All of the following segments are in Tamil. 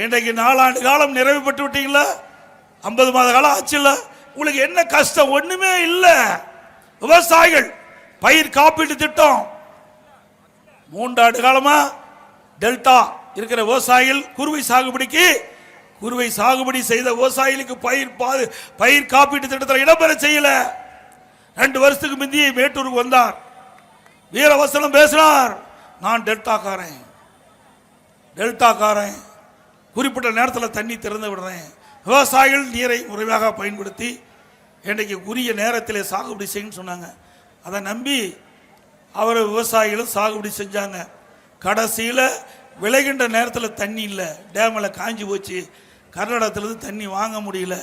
இன்றைக்கு 4 ஆண்டு காலம் நிறைவு பெற்று விட்டீங்களா? 50 மாத காலம் ஆச்சுல்ல. உங்களுக்கு என்ன கஷ்டம்? ஒண்ணுமே இல்லை. விவசாயிகள் பயிர் காப்பீட்டு திட்டம் 3 ஆண்டு காலமா டெல்டா இருக்கிற விவசாயிகள் குறுவை சாகுபடி செய்த விவசாயிகளுக்கு பயிர் காப்பீட்டு திட்டத்தில் இடம்பெற செய்யல. 2 வருஷத்துக்கு முந்தி மேட்டூருக்கு வந்தார், வீரவசனம் பேசினார். நான் டெல்டாக்காரன், குறிப்பிட்ட நேரத்தில் தண்ணி திறந்து விடுறேன், விவசாயிகள் நீரை முறையாக பயன்படுத்தி இன்றைக்கு உரிய நேரத்தில் சாகுபடி செய்யணும்னு சொன்னாங்க. அதை நம்பி அவர் விவசாயிகளும் சாகுபடி செஞ்சாங்க. கடைசியில் விளைகின்ற நேரத்தில் தண்ணி இல்லை, டேமில் காஞ்சி போச்சு, கர்நாடகத்திலிருந்து தண்ணி வாங்க முடியல,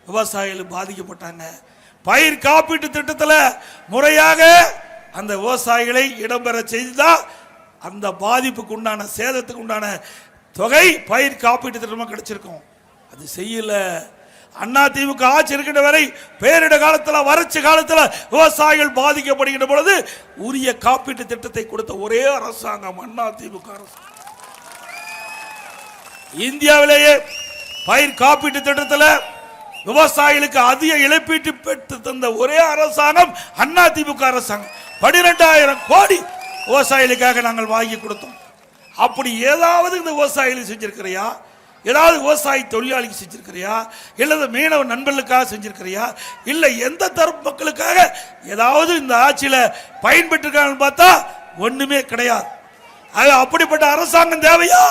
விவசாயிகள் பாதிக்கப்பட்டாங்க. பயிர் காப்பீட்டு திட்டத்தில் முறையாக அந்த விவசாயிகளை இடம்பெற செய்துதான் அந்த பாதிப்புக்கு உண்டான சேதத்துக்கு உண்டான தொகை பயிர் காப்பீட்டு திட்டமாக கிடைச்சிருக்கும். அது செய்யல. அதிமுக ஆட்சி இருக்கின்ற வரை பேரிட காலத்தில், வறட்சி காலத்தில் விவசாயிகள் பாதிக்கப்படுகின்ற பொழுது உரிய காப்பீட்டு திட்டத்தை கொடுத்த ஒரே அரசாங்கம் அதிமுக அரசு. இந்தியாவிலேயே பயிர் காப்பீட்டு திட்டத்தில் விவசாயிகளுக்கு அதிக இழப்பீட்டு பெற்று தந்த ஒரே அரசாங்கம் அதிமுக அரசாங்கம். 12,000 கோடி விவசாயிகளுக்காக நாங்கள் வாங்கி கொடுத்தோம். அப்படி ஏதாவது இந்த விவசாயிகளுக்கு செஞ்சிருக்கிறியா? ஏதாவது விவசாயி தொழிலாளிக்கு செஞ்சிருக்கிறியா? இல்ல மீனவ நண்பர்களுக்காக செஞ்சிருக்கிறியா? இல்ல எந்த தரப்பு மக்களுக்காக ஏதாவது இந்த ஆட்சியில பயன்பெற்றிருக்காங்கன்னு பார்த்தா ஒண்ணுமே கிடையாது. அப்படிப்பட்ட அரசாங்கம் தேவையா?